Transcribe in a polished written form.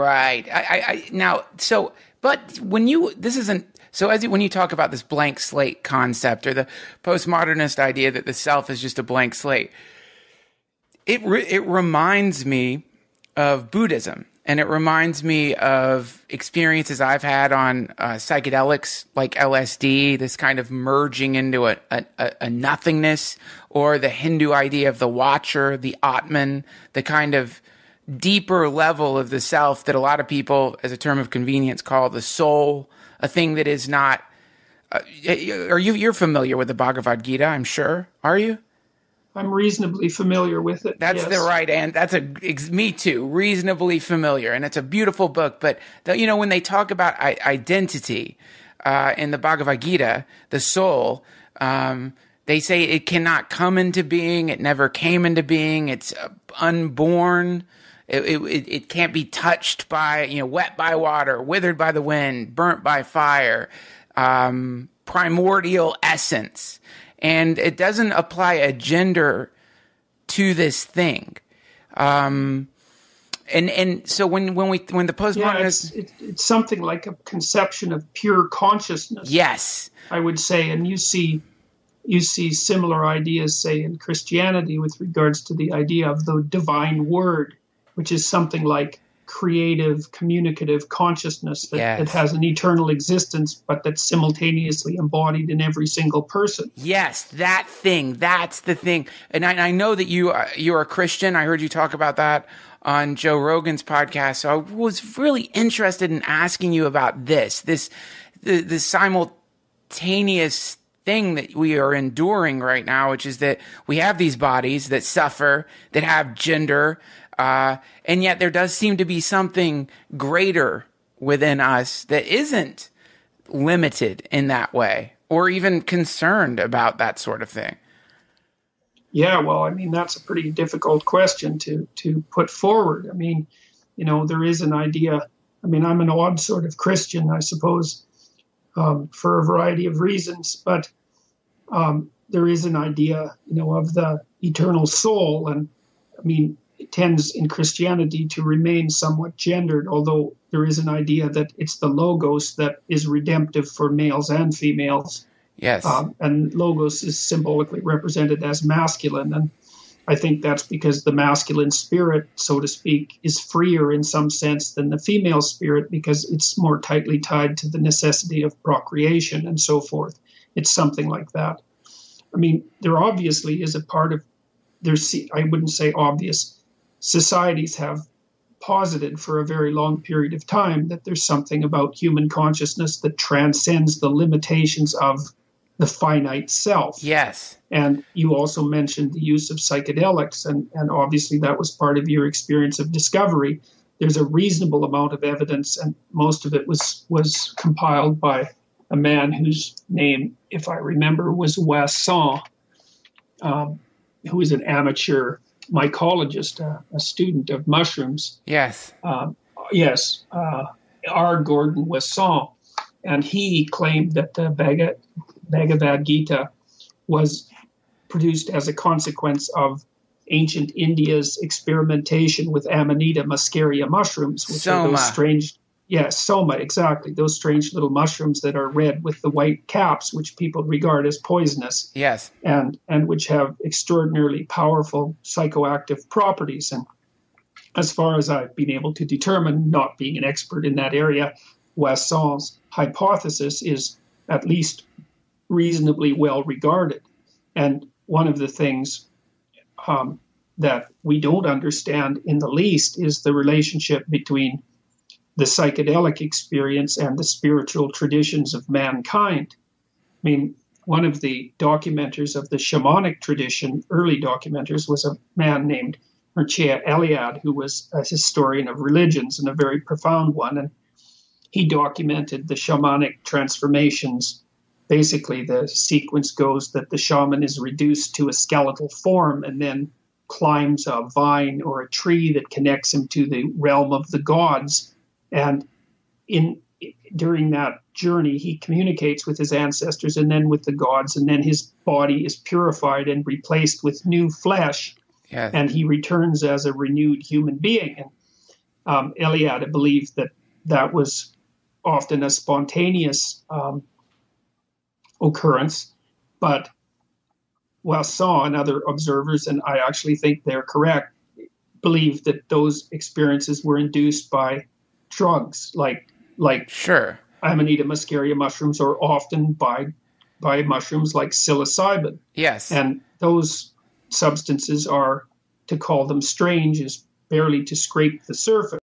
Right. But when you talk about this blank slate concept or the postmodernist idea that the self is just a blank slate, it reminds me of Buddhism, and it reminds me of experiences I've had on psychedelics like LSD, this kind of merging into a nothingness, or the Hindu idea of the watcher, the Atman, the kind of deeper level of the self that a lot of people, as a term of convenience, call the soul, a thing that is not. You're familiar with the Bhagavad Gita, I'm sure. Are you? I'm reasonably familiar with it. That's yes. the right, and me too, reasonably familiar, and it's a beautiful book. But when they talk about identity in the Bhagavad Gita, the soul, they say it cannot come into being. It never came into being. It's unborn. It can't be touched by, wet by water, withered by the wind, burnt by fire, primordial essence. And it doesn't apply a gender to this thing. And so when the postmodernists... it's something like a conception of pure consciousness. Yes. I would say, and you see similar ideas, say, in Christianity with regards to the idea of the divine word, which is something like creative, communicative consciousness that has an eternal existence, but that's simultaneously embodied in every single person. Yes, that thing. That's the thing. And I know that you're a Christian. I heard you talk about that on Joe Rogan's podcast. So I was really interested in asking you about the simultaneous thing that we are enduring right now, which is that we have these bodies that suffer, that have gender, and yet there does seem to be something greater within us that isn't limited in that way, or even concerned about that sort of thing. Yeah, well, I mean, that's a pretty difficult question to put forward. I mean, there is an idea. I mean, I'm an odd sort of Christian, I suppose, for a variety of reasons, but there is an idea, of the eternal soul, and I mean, it tends in Christianity to remain somewhat gendered, although there is an idea that it's the logos that is redemptive for males and females. Yes. And logos is symbolically represented as masculine. And I think that's because the masculine spirit, so to speak, is freer in some sense than the female spirit, because it's more tightly tied to the necessity of procreation and so forth. It's something like that. I mean, there obviously is a part of, I wouldn't say obvious, societies have posited for a very long period of time that there's something about human consciousness that transcends the limitations of the finite self. Yes. And you also mentioned the use of psychedelics, and obviously that was part of your experience of discovery. There's a reasonable amount of evidence, and most of it was compiled by a man whose name, if I remember, was Wasson, who is an amateur mycologist, a student of mushrooms. Yes. Yes. R. Gordon Wasson. And he claimed that the Bhagavad Gita was produced as a consequence of ancient India's experimentation with Amanita muscaria mushrooms, which are those strange... Yes, soma, exactly. Those strange little mushrooms that are red with the white caps, which people regard as poisonous. Yes. And which have extraordinarily powerful psychoactive properties. And as far as I've been able to determine, not being an expert in that area, Wasson's hypothesis is at least reasonably well regarded. And one of the things that we don't understand in the least is the relationship between the psychedelic experience and the spiritual traditions of mankind. I mean, one of the documenters of the shamanic tradition, early documenters, was a man named Mircea Eliade, who was a historian of religions and a very profound one. And he documented the shamanic transformations. Basically, the sequence goes that the shaman is reduced to a skeletal form and then climbs a vine or a tree that connects him to the realm of the gods. And during that journey, he communicates with his ancestors and then with the gods, and then his body is purified and replaced with new flesh, yes. And he returns as a renewed human being. Eliade believed that that was often a spontaneous occurrence, but Wasson and other observers, and I actually think they're correct, believe that those experiences were induced by drugs like Sure. Amanita muscaria mushrooms, or often by mushrooms like psilocybin. Yes. And those substances are, to call them strange is barely to scrape the surface.